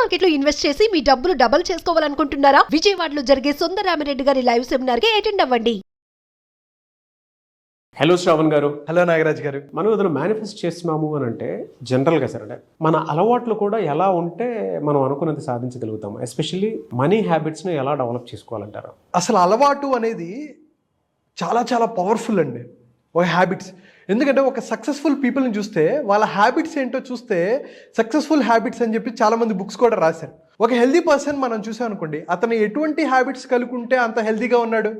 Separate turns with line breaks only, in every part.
Market లో invest చేసి మీ డబ్బులు డబుల్ చేసుకోవాలనుకుంటున్నారా? విజయవాడలో జరిగే సుందరరామిరెడ్డి గారి లైవ్ సెమినార్ కి అటెండ్ అవ్వండి.
హలో శ్రావణ్ గారు.
హలో నాగరాజ్ గారు.
మనం ఏదైనా మేనిఫెస్ట్ చేస్తున్నాము అని అంటే జనరల్గా సార్ అంటే మన అలవాట్లు కూడా ఎలా ఉంటే మనం అనుకున్నది సాధించగలుగుతాము. ఎస్పెషల్లీ మనీ హ్యాబిట్స్ని ఎలా డెవలప్ చేసుకోవాలంటారు?
అసలు అలవాటు అనేది చాలా చాలా పవర్ఫుల్ అండి, ఒక హ్యాబిట్స్. ఎందుకంటే ఒక సక్సెస్ఫుల్ పీపుల్ని చూస్తే వాళ్ళ హ్యాబిట్స్ ఏంటో చూస్తే సక్సెస్ఫుల్ హ్యాబిట్స్ అని చెప్పి చాలామంది బుక్స్ కూడా రాశారు. ఒక హెల్దీ పర్సన్ మనం చూసాం అనుకోండి, అతను ఎటువంటి హ్యాబిట్స్ కలుగుంటే అంత హెల్దీగా ఉన్నాడు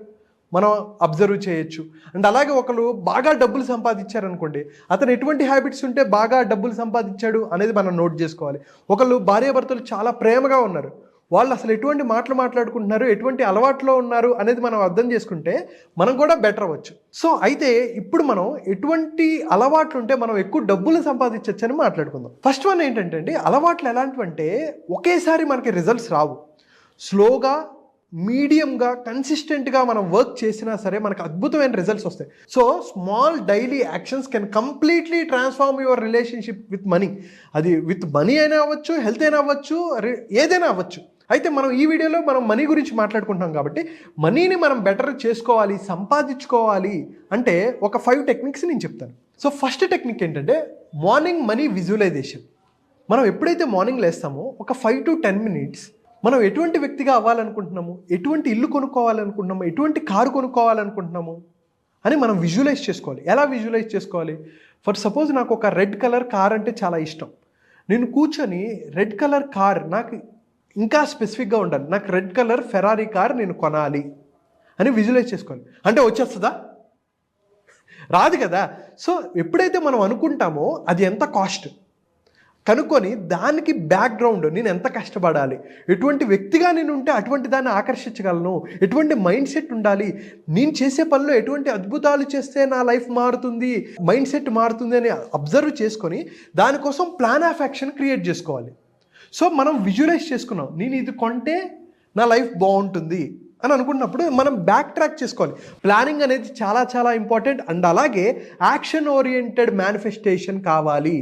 మనం అబ్జర్వ్ చేయొచ్చు. అండ్ అలాగే ఒకరు బాగా డబ్బులు సంపాదించారనుకోండి, అతను ఎటువంటి హ్యాబిట్స్ ఉంటే బాగా డబ్బులు సంపాదించాడు అనేది మనం నోట్ చేసుకోవాలి. ఒకళ్ళు భార్యాభర్తలు చాలా ప్రేమగా ఉన్నారు, వాళ్ళు అసలు ఎటువంటి మాటలు మాట్లాడుకుంటున్నారు, ఎటువంటి అలవాట్లో ఉన్నారు అనేది మనం అర్థం చేసుకుంటే మనం కూడా బెటర్ అవ్వచ్చు. సో అయితే ఇప్పుడు మనం ఎటువంటి అలవాట్లు ఉంటే మనం ఎక్కువ డబ్బులు సంపాదించవచ్చు అని మాట్లాడుకుందాం. ఫస్ట్ వన్ ఏంటంటే అండి, అలవాట్లు ఎలాంటివంటే ఒకేసారి మనకి రిజల్ట్స్ రావు. స్లోగా, మీడియంగా, కన్సిస్టెంట్గా మనం వర్క్ చేసినా సరే మనకు అద్భుతమైన రిజల్ట్స్ వస్తాయి. So small daily actions can completely transform your relationship with money. అది విత్ మనీ అయినా అవ్వచ్చు, హెల్త్ అయినా అవ్వచ్చు, ఏదైనా అవ్వచ్చు. అయితే మనం ఈ వీడియోలో మనం మనీ గురించి మాట్లాడుకుంటున్నాం కాబట్టి మనీని మనం బెటర్ చేసుకోవాలి, సంపాదించుకోవాలి అంటే ఒక 5 టెక్నిక్స్ నేను చెప్తాను. సో ఫస్ట్ టెక్నిక్ ఏంటంటే మార్నింగ్ మనీ విజువలైజేషన్. మనం ఎప్పుడైతే మార్నింగ్ లేస్తామో ఒక 5 to 10 minutes మనం ఎటువంటి వ్యక్తిగా అవ్వాలనుకుంటున్నాము, ఎటువంటి ఇల్లు కొనుక్కోవాలనుకుంటున్నాము, ఎటువంటి కారు కొనుక్కోవాలనుకుంటున్నాము అని మనం విజువలైజ్ చేసుకోవాలి. ఎలా విజువలైజ్ చేసుకోవాలి? ఫర్ సపోజ్ నాకు ఒక రెడ్ కలర్ కార్ అంటే చాలా ఇష్టం. నేను కూర్చొని రెడ్ కలర్ కార్, నాకు ఇంకా స్పెసిఫిక్గా ఉండాలి, నాకు రెడ్ కలర్ ఫెరారీ కార్ నేను కొనాలి అని విజువలైజ్ చేసుకోవాలి. అంటే వచ్చేస్తుందా? రాదు కదా. సో ఎప్పుడైతే మనం అనుకుంటామో అది ఎంత కాస్ట్ కనుక్కొని దానికి బ్యాక్గ్రౌండ్, నేను ఎంత కష్టపడాలి, ఎటువంటి వ్యక్తిగా నేను ఉంటే అటువంటి దాన్ని ఆకర్షించగలను, ఎటువంటి మైండ్ సెట్ ఉండాలి, నేను చేసే పనిలో ఎటువంటి అద్భుతాలు చేస్తే నా లైఫ్ మారుతుంది, మైండ్ సెట్ మారుతుంది అని అబ్జర్వ్ చేసుకొని దానికోసం ప్లాన్ ఆఫ్ యాక్షన్ క్రియేట్ చేసుకోవాలి. సో మనం విజువలైజ్ చేసుకున్నాం, నేను ఇది కొంటే నా లైఫ్ బాగుంటుంది అని అనుకున్నప్పుడు మనం బ్యాక్ ట్రాక్ చేసుకోవాలి. ప్లానింగ్ అనేది చాలా చాలా ఇంపార్టెంట్. అండ్ అలాగే యాక్షన్ ఓరియంటెడ్ మేనిఫెస్టేషన్ కావాలి.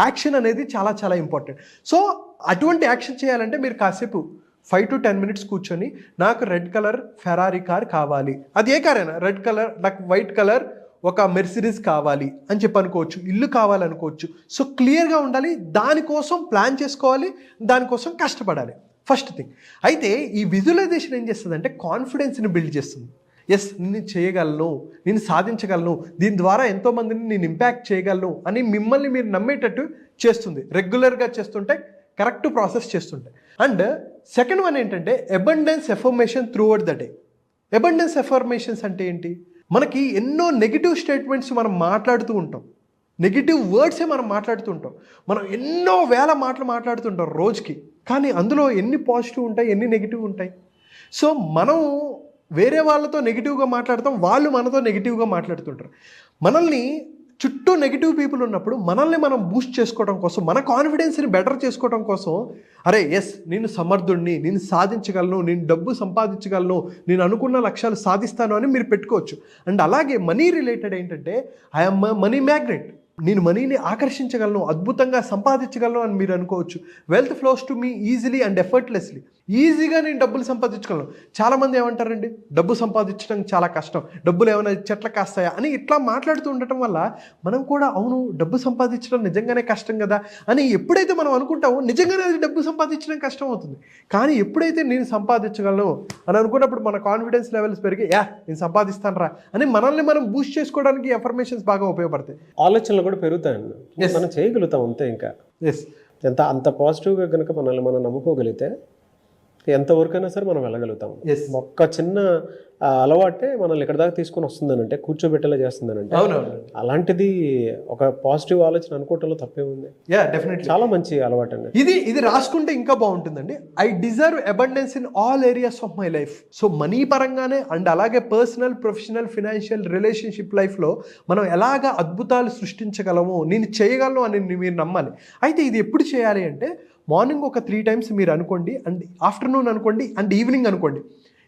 యాక్షన్ అనేది చాలా చాలా ఇంపార్టెంట్. సో అటువంటి యాక్షన్ చేయాలంటే మీరు కాసేపు 5 to 10 minutes కూర్చొని నాకు రెడ్ కలర్ ఫెరారీ కార్ కావాలి, అది ఏ కార్ అయినా, రెడ్ కలర్, నాకు వైట్ కలర్ ఒక మెర్సిడీస్ కావాలి అని చెప్పి అనుకోవచ్చు, ఇల్లు కావాలనుకోవచ్చు. సో క్లియర్గా ఉండాలి, దానికోసం ప్లాన్ చేసుకోవాలి, దానికోసం కష్టపడాలి. First thing. అయితే ఈ విజువలైజేషన్ ఏం చేస్తుందంటే కాన్ఫిడెన్స్ని బిల్డ్ చేస్తుంది. ఎస్, నేను చేయగలను, నేను సాధించగలను, దీని ద్వారా ఎంతోమందిని నేను ఇంపాక్ట్ చేయగలను అని మిమ్మల్ని మీరు నమ్మేటట్టు చేస్తుంది. రెగ్యులర్గా చేస్తుంటే, కరెక్ట్ ప్రాసెస్ చేస్తుంటే. అండ్ సెకండ్ వన్ ఏంటంటే abundance affirmation through out the day. Abundance affirmations అంటే ఏంటి? మనకి ఎన్నో నెగిటివ్ స్టేట్మెంట్స్ మనం మాట్లాడుతూ ఉంటాం, నెగిటివ్ వర్డ్సే మనం మాట్లాడుతూ ఉంటాం, మనం ఎన్నో వేల మాటలు మాట్లాడుతుంటాం రోజుకి. కానీ అందులో ఎన్ని పాజిటివ్ ఉంటాయి, ఎన్ని నెగిటివ్ ఉంటాయి. సో మనం వేరే వాళ్ళతో నెగిటివ్గా మాట్లాడతాం, వాళ్ళు మనతో నెగిటివ్గా మాట్లాడుతుంటారు. మనల్ని చుట్టూ నెగిటివ్ పీపుల్ ఉన్నప్పుడు మనల్ని మనం బూస్ట్ చేసుకోవడం కోసం, మన కాన్ఫిడెన్స్ని బెటర్ చేసుకోవడం కోసం, అరే ఎస్, నేను సమర్థుడిని, నేను సాధించగలను, నేను డబ్బు సంపాదించగలను, నేను అనుకున్న లక్ష్యాలు సాధిస్తాను అని మీరు పెట్టుకోవచ్చు. అండ్ అలాగే మనీ రిలేటెడ్ ఏంటంటే ఐఎమ్ మనీ మ్యాగ్నెట్, నేను మనీని ఆకర్షించగలను, అద్భుతంగా సంపాదించగలను అని మీరు అనుకోవచ్చు. Wealth flows to me easily and effortlessly. ఈజీగా నేను డబ్బులు సంపాదించగలను. చాలామంది ఏమంటారండి, డబ్బు సంపాదించడం చాలా కష్టం, డబ్బులు ఏమైనా చెట్ల కాస్తాయా అని ఇట్లా మాట్లాడుతూ ఉండటం వల్ల మనం కూడా అవును, డబ్బు సంపాదించడం నిజంగానే కష్టం కదా అని ఎప్పుడైతే మనం అనుకుంటామో నిజంగానే అది డబ్బు సంపాదించడం కష్టం అవుతుంది. కానీ ఎప్పుడైతే నేను సంపాదించగలను అని అనుకున్నప్పుడు మన కాన్ఫిడెన్స్ లెవెల్స్ పెరిగి నేను సంపాదిస్తాను రా అని మనల్ని మనం బూస్ట్ చేసుకోవడానికి ఎఫర్మేషన్స్ బాగా ఉపయోగపడతాయి.
ఆలోచనలు కూడా పెరుగుతాయండి, మనం చేయగలుగుతాం అంతే. ఇంకా అంత పాజిటివ్గా కనుక మనల్ని మనం నమ్ముకోగలిగితే ఎంతవరకైనా సరే మనం వెళ్ళగలుగుతాం. ఒక్క చిన్న అలవాటే మనల్ని ఎక్కడ దాకా తీసుకొని వస్తుందని అంటే, కూర్చోబెట్టేలా చేస్తుందని అంటే, అలాంటిది ఒక పాజిటివ్ ఆలోచన అనుకోవటంలో తప్పే ఉంది.
డెఫినెట్లీ
చాలా మంచి అలవాటు అండి.
ఇది రాసుకుంటే ఇంకా బాగుంటుందండి. I deserve abundance in all areas of my life. So money పరంగానే అండ్ అలాగే పర్సనల్, ప్రొఫెషనల్, ఫినాన్షియల్, రిలేషన్షిప్ లైఫ్లో మనం ఎలాగ అద్భుతాలు సృష్టించగలము, నేను చేయగలను అని మీరు నమ్మాలి. అయితే ఇది ఎప్పుడు చేయాలి అంటే మార్నింగ్ ఒక 3 times మీరు అనుకోండి, అండ్ ఆఫ్టర్నూన్ అనుకోండి, అండ్ ఈవినింగ్ అనుకోండి.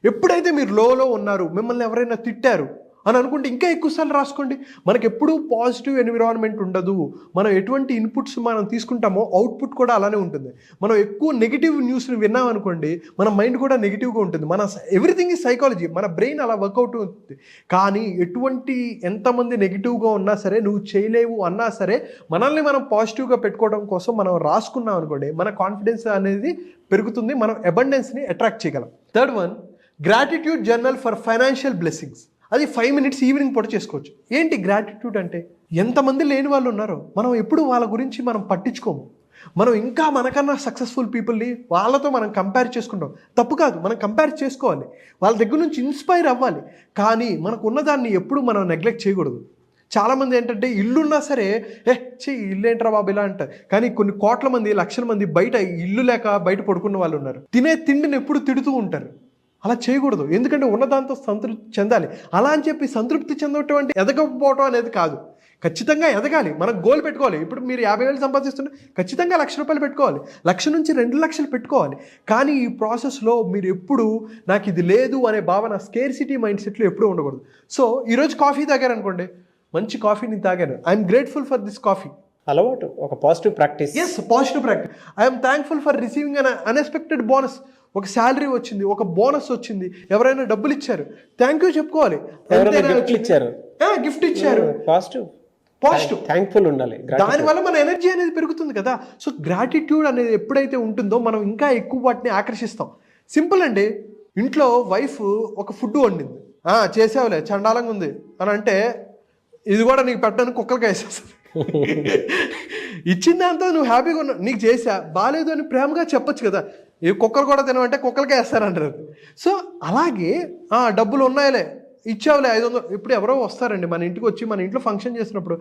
ఎప్పుడైతే మీరు లోలో ఉన్నారు, మిమ్మల్ని ఎవరైనా తిట్టారు అని అనుకుంటే ఇంకా ఎక్కువసార్లు రాసుకోండి. మనకు ఎప్పుడూ పాజిటివ్ ఎన్విరాన్మెంట్ ఉండదు. మనం ఎటువంటి ఇన్పుట్స్ మనం తీసుకుంటామో అవుట్పుట్ కూడా అలానే ఉంటుంది. మనం ఎక్కువ నెగిటివ్ న్యూస్ని విన్నాం అనుకోండి, మన మైండ్ కూడా నెగిటివ్గా ఉంటుంది. మన ఎవ్రీథింగ్ ఈజ్ సైకాలజీ, మన బ్రెయిన్ అలా వర్కౌట్ అవుతుంది. కానీ ఎంతమంది నెగిటివ్గా ఉన్నా సరే, నువ్వు చేయలేవు అన్నా సరే, మనల్ని మనం పాజిటివ్గా పెట్టుకోవడం కోసం మనం రాసుకున్నాం అనుకోండి, మన కాన్ఫిడెన్స్ అనేది పెరుగుతుంది, మనం అబండెన్స్ని అట్రాక్ట్ చేయగలం. Third one, gratitude journal for financial blessings. అది 5 minutes ఈవినింగ్ పూట చేసుకోవచ్చు. ఏంటి గ్రాటిట్యూడ్ అంటే? ఎంతమంది లేని వాళ్ళు ఉన్నారో, మనం ఎప్పుడు వాళ్ళ గురించి మనం పట్టించుకోము. మనం ఇంకా మనకన్నా సక్సెస్ఫుల్ పీపుల్ని వాళ్ళతో మనం కంపేర్ చేసుకుంటాం. తప్పు కాదు, మనం కంపేర్ చేసుకోవాలి, వాళ్ళ దగ్గర నుంచి ఇన్స్పైర్ అవ్వాలి. కానీ మనకు ఉన్నదాన్ని ఎప్పుడు మనం నెగ్లెక్ట్ చేయకూడదు. చాలామంది ఏంటంటే ఇల్లున్నా సరే, ఇల్లు ఏంట్రా బాబు ఇలా అంటారు. కానీ కొన్ని కోట్ల మంది, లక్షల మంది బయట ఇల్లు లేక బయట పడుకున్న వాళ్ళు ఉన్నారు. తినే తిండిని ఎప్పుడు తిడుతూ ఉంటారు. అలా చేయకూడదు, ఎందుకంటే ఉన్నదాంతో సంతృప్తి చెందాలి. అలా అని చెప్పి సంతృప్తి చెందటం అంటే ఎదగకపోవటం అనేది కాదు. ఖచ్చితంగా ఎదగాలి, మనకు గోల్ పెట్టుకోవాలి. ఇప్పుడు మీరు 50,000 సంపాదిస్తుంటే ఖచ్చితంగా ₹1,00,000 పెట్టుకోవాలి, 1,00,000 నుంచి 2,00,000 పెట్టుకోవాలి. కానీ ఈ ప్రాసెస్లో మీరు ఎప్పుడు నాకు ఇది లేదు అనే భావన, స్కేర్సిటీ మైండ్ సెట్లో ఎప్పుడూ ఉండకూడదు. సో ఈరోజు కాఫీ తాగారనుకోండి, మంచి కాఫీని తాగాను, I'm grateful for this coffee.
అలవాటు, ఒక positive practice.
Positive practice. I'm thankful for receiving an unexpected bonus. ఒక శాలరీ వచ్చింది, ఒక బోనస్ వచ్చింది, ఎవరైనా డబ్బులు ఇచ్చారు, థ్యాంక్ యూ చెప్పుకోవాలి. గిఫ్ట్ ఇచ్చారు, పాజిటివ్ థ్యాంక్ఫుల్ ఉండాలి. దానివల్ల మన ఎనర్జీ అనేది పెరుగుతుంది కదా. సో గ్రాటిట్యూడ్ అనేది ఎప్పుడైతే ఉంటుందో మనం ఇంకా ఎక్కువ వాటిని ఆకర్షిస్తాం. సింపుల్ అండి, ఇంట్లో వైఫ్ ఒక ఫుడ్ వండింది, చేసావులే చండాలంగా ఉంది అని అంటే, ఇది కూడా నీకు పెట్టడానికి కుక్కలకి వేసేస్తుంది. ఇచ్చిన దాంతో నువ్వు హ్యాపీగా ఉన్నావు, నీకు చేసా బాగాలేదు అని ప్రేమగా చెప్పొచ్చు కదా. ఈ కుక్కలు కూడా తినమంటే కుక్కలకే వేస్తారంటారు. సో అలాగే డబ్బులు ఉన్నాయిలే, ఇచ్చావులే 500. ఇప్పుడు ఎవరో వస్తారండి మన ఇంటికి వచ్చి, మన ఇంట్లో ఫంక్షన్ చేసినప్పుడు,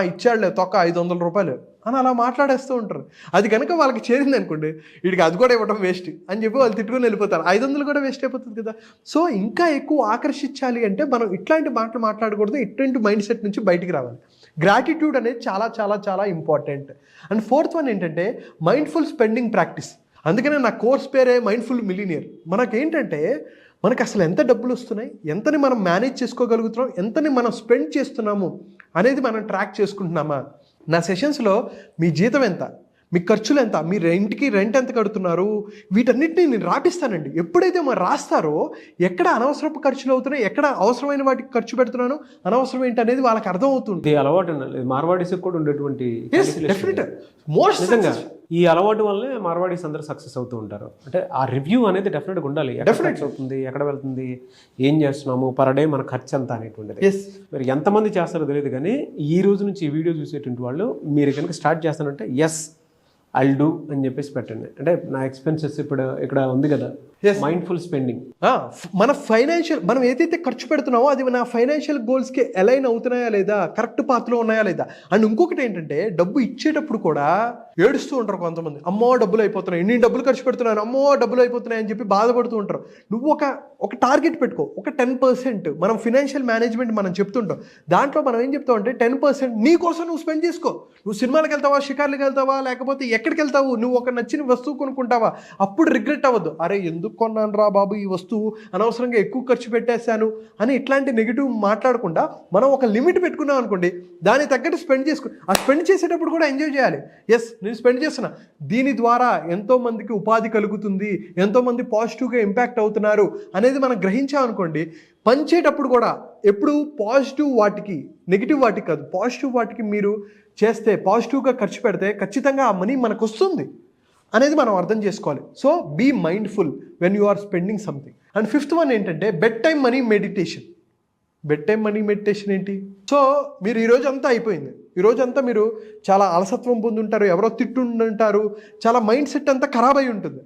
ఇచ్చాడులే తొక్క ₹500 అని అలా మాట్లాడేస్తూ ఉంటారు. అది కనుక వాళ్ళకి చేరింది అనుకోండి, వీడికి అది కూడా ఇవ్వడం వేస్ట్ అని చెప్పి వాళ్ళు తిట్టుకుని వెళ్ళిపోతారు. 500 కూడా వేస్ట్ అయిపోతుంది కదా. సో ఇంకా ఎక్కువ ఆకర్షించాలి అంటే మనం ఇట్లాంటి మాటలు మాట్లాడకూడదు, ఇట్లాంటి మైండ్ సెట్ నుంచి బయటికి రావాలి. గ్రాటిట్యూడ్ అనేది చాలా చాలా చాలా ఇంపార్టెంట్. అండ్ ఫోర్త్ వన్ ఏంటంటే మైండ్ఫుల్ స్పెండింగ్ ప్రాక్టీస్. అందుకనే నా కోర్స్ పేరే మైండ్ఫుల్ మిలినియర్. మనకేంటంటే మనకు అసలు ఎంత డబ్బులు వస్తున్నాయి, ఎంతని మనం మేనేజ్ చేసుకోగలుగుతున్నాం, ఎంతని మనం స్పెండ్ చేస్తున్నాము అనేది మనం ట్రాక్ చేసుకుంటున్నామా. నా సెషన్స్లో మీ జీతం ఎంత, మీ ఖర్చులు ఎంత, మీ రెంట్కి రెంట్ ఎంత కడుతున్నారు, వీటన్నిటిని నేను రాపిస్తానండి. ఎప్పుడైతే మనం రాస్తారో ఎక్కడ అనవసరపు ఖర్చులు అవుతున్నాయి, ఎక్కడ అవసరమైన వాటికి ఖర్చు పెడుతున్నాను, అనవసరం ఏంటి అనేది వాళ్ళకి అర్థమవుతుంది.
అలవాటు మార్వాడీస్కి కూడా ఉండేటువంటి
నిజంగా
ఈ అలవాటు వల్లే మార్వాడీస్ అందరూ సక్సెస్ అవుతూ ఉంటారు. అంటే ఆ రివ్యూ అనేది డెఫినెట్గా ఉండాలి. ఎక్కడ అవుతుంది, ఎక్కడ వెళ్తుంది, ఏం చేస్తున్నాము, పర్ డే మన ఖర్చు ఎంత అనేటువంటిది. మరి ఎంతమంది చేస్తారో తెలియదు, కానీ ఈ రోజు నుంచి ఈ వీడియో చూసేటువంటి వాళ్ళు మీరు కనుక స్టార్ట్ చేస్తానంటే ఐల్ డూ అని చెప్పేసి పెట్టండి. అంటే నా ఎక్స్పెన్సెస్ ఇప్పుడు ఇక్కడ ఉంది కదా, మైండ్ఫుల్ స్పెండింగ్.
మన ఫైనాన్షియల్ మనం ఏదైతే ఖర్చు పెడుతున్నామో అది నా ఫైనాన్షియల్ గోల్స్కి అలైన్ అవుతున్నాయా లేదా, కరెక్ట్ పాత్రలో ఉన్నాయా లేదా. అండ్ ఇంకొకటి ఏంటంటే డబ్బు ఇచ్చేటప్పుడు కూడా ఏడుస్తూ ఉంటారు కొంతమంది, అమ్మో డబ్బులు అయిపోతున్నాయి, ఇన్ని డబ్బులు ఖర్చు పెడుతున్నాను, అమ్మో డబ్బులు అయిపోతున్నాయి అని చెప్పి బాధపడుతూ ఉంటారు. నువ్వు ఒక టార్గెట్ పెట్టుకో, ఒక 10% మనం ఫినాన్షియల్ మేనేజ్మెంట్ మనం చెప్తుంటాం. దాంట్లో మనం ఏం చెప్తాం అంటే 10% నీ కోసం నువ్వు స్పెండ్ చేసుకో. నువ్వు సినిమాలకు వెళ్తావా, షికార్లకు వెళ్తావా, లేకపోతే ఎక్కడికి వెళ్తావు, నువ్వు ఒక నచ్చిన వస్తువు కొనుక్కుంటావా, అప్పుడు రిగ్రెట్ అవ్వద్దు, అరే ఎందుకు కొన్నాను రా బాబు ఈ వస్తువు, అనవసరంగా ఎక్కువ ఖర్చు పెట్టేశాను అని ఇట్లాంటి నెగిటివ్ మాట్లాడకుండా మనం ఒక లిమిట్ పెట్టుకున్నాం అనుకోండి, దానికి తగ్గట్టు స్పెండ్ చేసుకో. ఆ స్పెండ్ చేసేటప్పుడు కూడా ఎంజాయ్ చేయాలి. నేను స్పెండ్ చేస్తున్నా, దీని ద్వారా ఎంతోమందికి ఉపాధి కలుగుతుంది, ఎంతోమంది పాజిటివ్గా ఇంపాక్ట్ అవుతున్నారు అనేది మనం గ్రహించామనుకోండి, పంచేటప్పుడు కూడా ఎప్పుడు పాజిటివ్ వాటికి, నెగిటివ్ వాటికి కాదు, పాజిటివ్ వాటికి మీరు చేస్తే, పాజిటివ్గా ఖర్చు పెడితే ఖచ్చితంగా ఆ మనీ మనకు వస్తుంది అనేది మనం అర్థం చేసుకోవాలి. So be mindful when you are spending something. And fifth one ఏంటంటే bed time money meditation. Bed time money meditation ఏంటి? సో మీరు ఈరోజు అంతా అయిపోయింది, ఈరోజంతా మీరు చాలా అలసత్వం పొందుంటారు, ఎవరో తిట్టుంటారు, చాలా మైండ్ సెట్ అంతా ఖరాబ్ అయి ఉంటుంది.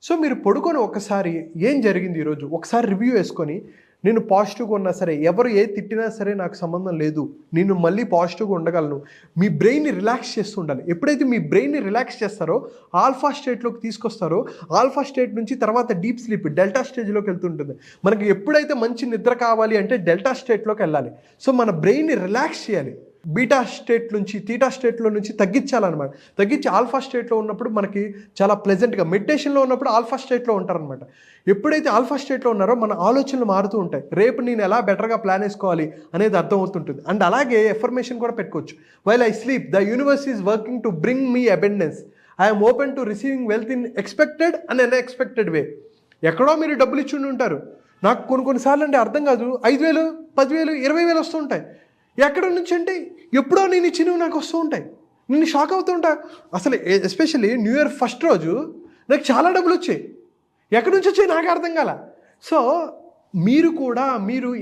సో మీరు పడుకొని ఒకసారి ఏం జరిగింది ఈరోజు ఒకసారి రివ్యూ వేసుకొని, నేను పాజిటివ్గా ఉన్నా సరే, ఎవరు ఏ తిట్టినా సరే నాకు సంబంధం లేదు, నేను మళ్ళీ పాజిటివ్గా ఉండగలను. మీ బ్రెయిన్ని రిలాక్స్ చేస్తూ ఉండాలి. ఎప్పుడైతే మీ బ్రెయిన్ని రిలాక్స్ చేస్తారో, ఆల్ఫా స్టేట్లోకి తీసుకొస్తారో, ఆల్ఫా స్టేట్ నుంచి తర్వాత డీప్ స్లీప్, డెల్టా స్టేజ్లోకి వెళ్తుంటుంది. మనకి ఎప్పుడైతే మంచి నిద్ర కావాలి అంటే డెల్టా స్టేట్లోకి వెళ్ళాలి. సో మన బ్రెయిన్ని రిలాక్స్ చేయాలి. బీటా స్టేట్ నుంచి తీటా స్టేట్లో నుంచి తగ్గించాలన్నమాట. తగ్గించి ఆల్ఫా స్టేట్లో ఉన్నప్పుడు మనకి చాలా ప్లెజెంట్గా, మెడిటేషన్లో ఉన్నప్పుడు ఆల్ఫా స్టేట్లో ఉంటారనమాట. ఎప్పుడైతే ఆల్ఫా స్టేట్లో ఉన్నారో మన ఆలోచనలు మారుతూ ఉంటాయి. రేపు నేను ఎలా బెటర్గా ప్లాన్ వేసుకోవాలి అనేది అర్థం అవుతుంటుంది. అండ్ అలాగే ఎఫర్మేషన్ కూడా పెట్టుకోవచ్చు. While I sleep the universe is working to bring me abundance. I'm open to receiving wealth in expected and unexpected వే. ఎక్కడో మీరు డబ్బులు ఇచ్చి ఉంటారు. నాకు కొన్నిసార్లు అంటే అర్థం కాదు, 5,000, 10,000, 20,000 వస్తూ ఉంటాయి. ఎక్కడ నుంచి అంటే ఎప్పుడో నేను ఇచ్చినవి నాకు వస్తూ ఉంటాయి. నేను షాక్ అవుతూ ఉంటా. అసలు ఎస్పెషల్లీ న్యూ ఇయర్ ఫస్ట్ రోజు నాకు చాలా డబ్బులు వచ్చాయి. ఎక్కడి నుంచి వచ్చాయి నాకు అర్థం కాల. సో మీరు కూడా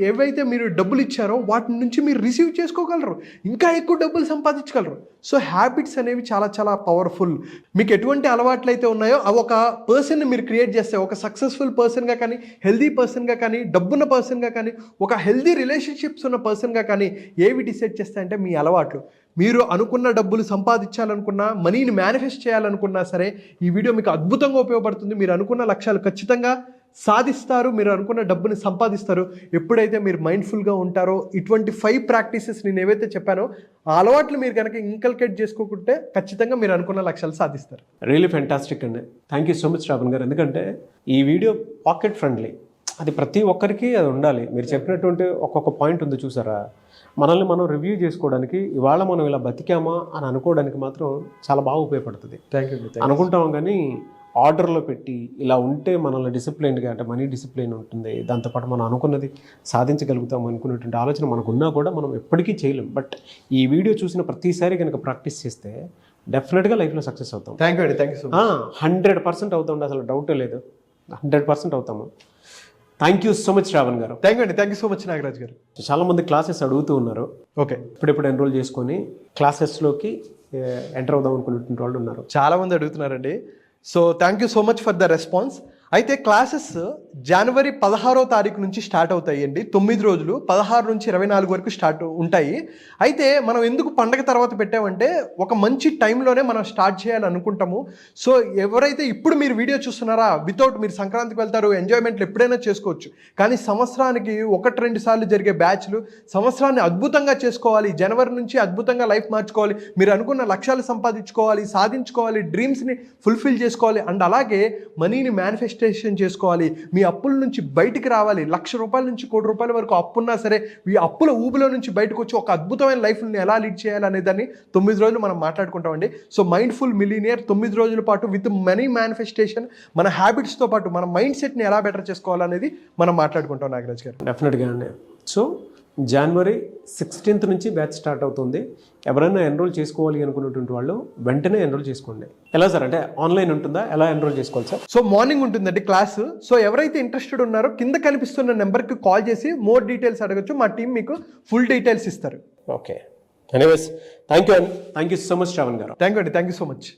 ఏవైతే మీరు డబ్బులు ఇచ్చారో వాటి నుంచి మీరు రిసీవ్ చేసుకోగలరు, ఇంకా ఎక్కువ డబ్బులు సంపాదించగలరు. సో హ్యాబిట్స్ అనేవి చాలా చాలా పవర్ఫుల్. మీకు ఎటువంటి అలవాట్లు అయితే ఉన్నాయో అవి ఒక పర్సన్ని మీరు క్రియేట్ చేస్తే, ఒక సక్సెస్ఫుల్ పర్సన్గా కానీ, హెల్దీ పర్సన్గా కానీ, డబ్బున్న పర్సన్గా కానీ, ఒక హెల్దీ రిలేషన్షిప్స్ ఉన్న పర్సన్గా కానీ ఏవి డిసైడ్ చేస్తాయంటే మీ అలవాట్లు. మీరు అనుకున్న డబ్బులు సంపాదించాలనుకున్నా, మనీని మేనిఫెస్ట్ చేయాలనుకున్నా సరే ఈ వీడియో మీకు అద్భుతంగా ఉపయోగపడుతుంది. మీరు అనుకున్న లక్ష్యాలు ఖచ్చితంగా సాధిస్తారు, మీరు అనుకున్న డబ్బుని సంపాదిస్తారు ఎప్పుడైతే మీరు మైండ్ఫుల్గా ఉంటారో. ఇటువంటి 5 ప్రాక్టీసెస్ నేను ఏవైతే చెప్పానో ఆ అలవాట్లు మీరు కనుక ఇంకల్కేట్ చేసుకోకుంటే ఖచ్చితంగా మీరు అనుకున్న లక్ష్యాలు సాధిస్తారు.
రియలీ ఫ్యాంటాస్టిక్ అండి. Thank you so much Shravan గారు. ఎందుకంటే ఈ వీడియో పాకెట్ ఫ్రెండ్లీ, అది ప్రతి ఒక్కరికి అది ఉండాలి. మీరు చెప్పినటువంటి ఒక్కొక్క పాయింట్ ఉంది చూసారా, మనల్ని మనం రివ్యూ చేసుకోవడానికి, ఇవాళ మనం ఇలా బతికామా అని అనుకోవడానికి మాత్రం చాలా బాగా ఉపయోగపడుతుంది.
Thank you.
అనుకుంటాం కానీ ఆర్డర్లో పెట్టి ఇలా ఉంటే మనల్ని డిసిప్లైన్గా, అంటే మనీ డిసిప్లైన్ ఉంటుంది, దాంతోపాటు మనం అనుకున్నది సాధించగలుగుతాం అనుకునేటువంటి ఆలోచన మనకు ఉన్నా కూడా మనం ఎప్పటికీ చేయలేం. బట్ ఈ వీడియో చూసిన ప్రతిసారి కనుక ప్రాక్టీస్ చేస్తే డెఫినెట్గా లైఫ్లో సక్సెస్ అవుతాం.
థ్యాంక్ యూ అండి. Thank you so much.
100% అవుతాం, అసలు డౌటే లేదు. 100% అవుతాము. Thank you so much Shravan గారు.
థ్యాంక్ యూ అండి. Thank you so much Nagaraj గారు.
చాలామంది క్లాసెస్ అడుగుతూ ఉన్నారు.
ఓకే,
ఇప్పుడెప్పుడు ఎన్రోల్ చేసుకొని క్లాసెస్లోకి ఎంటర్ అవుదాం అనుకునేటువంటి వాళ్ళు ఉన్నారు.
చాలామంది అడుగుతున్నారండి. So thank you so much for the response. అయితే క్లాసెస్ జనవరి 16వ తారీఖు నుంచి స్టార్ట్ అవుతాయి అండి. 9 రోజులు 16 నుంచి 24 వరకు స్టార్ట్ ఉంటాయి. అయితే మనం ఎందుకు పండగ తర్వాత పెట్టామంటే ఒక మంచి టైంలోనే మనం స్టార్ట్ చేయాలని అనుకుంటాము. సో ఎవరైతే ఇప్పుడు మీరు వీడియో చూస్తున్నారా, వితౌట్ మీరు సంక్రాంతికి వెళ్తారు, ఎంజాయ్మెంట్లు ఎప్పుడైనా చేసుకోవచ్చు. కానీ సంవత్సరానికి 1-2 సార్లు జరిగే బ్యాచ్లు, సంవత్సరాన్ని అద్భుతంగా చేసుకోవాలి, జనవరి నుంచి అద్భుతంగా లైఫ్ మార్చుకోవాలి, మీరు అనుకున్న లక్ష్యాలు సంపాదించుకోవాలి, సాధించుకోవాలి, డ్రీమ్స్ని ఫుల్ఫిల్ చేసుకోవాలి, అండ్ అలాగే మనీని మేనిఫెస్టేషన్ చేసుకోవాలి, మీ అప్పుల నుంచి బయటికి రావాలి. ₹1,00,000 నుంచి ₹1,00,00,000 వరకు అప్పున్నా సరే ఈ అప్పుల ఊబిలో నుంచి బయటకు వచ్చి ఒక అద్భుతమైన లైఫ్ని ఎలా లీడ్ చేయాలి అనే దాన్ని 9 రోజులు మనం మాట్లాడుకుంటామండి. సో మైండ్ఫుల్ మిలీనియర్ 9 రోజుల పాటు విత్ మనీ మేనిఫెస్టేషన్, మన హ్యాబిట్స్తో పాటు మన మైండ్ సెట్ని ఎలా బెటర్ చేసుకోవాలనేది మనం మాట్లాడుకుంటాం నాగరాజ్ గారు.
డెఫినెట్గా అండి. సో జనవరి 16th నుంచి బ్యాచ్ స్టార్ట్ అవుతుంది. ఎవరైనా ఎన్రోల్ చేసుకోవాలి అనుకున్నటువంటి వాళ్ళు వెంటనే ఎన్రోల్ చేసుకోండి. ఎలా సార్, అంటే ఆన్లైన్ ఉంటుందా, ఎలా ఎన్రోల్ చేసుకోవాలి సార్?
సో మార్నింగ్ ఉంటుందండి క్లాసు. సో ఎవరైతే ఇంట్రెస్టెడ్ ఉన్నారో కింద కనిపిస్తున్న నెంబర్కి కాల్ చేసి మోర్ డీటెయిల్స్ అడగచ్చు. మా టీం మీకు ఫుల్ డీటెయిల్స్ ఇస్తారు.
Okay, anyways thank you so much Shravan గారు.
థ్యాంక్ యూ అండి. Thank you so much.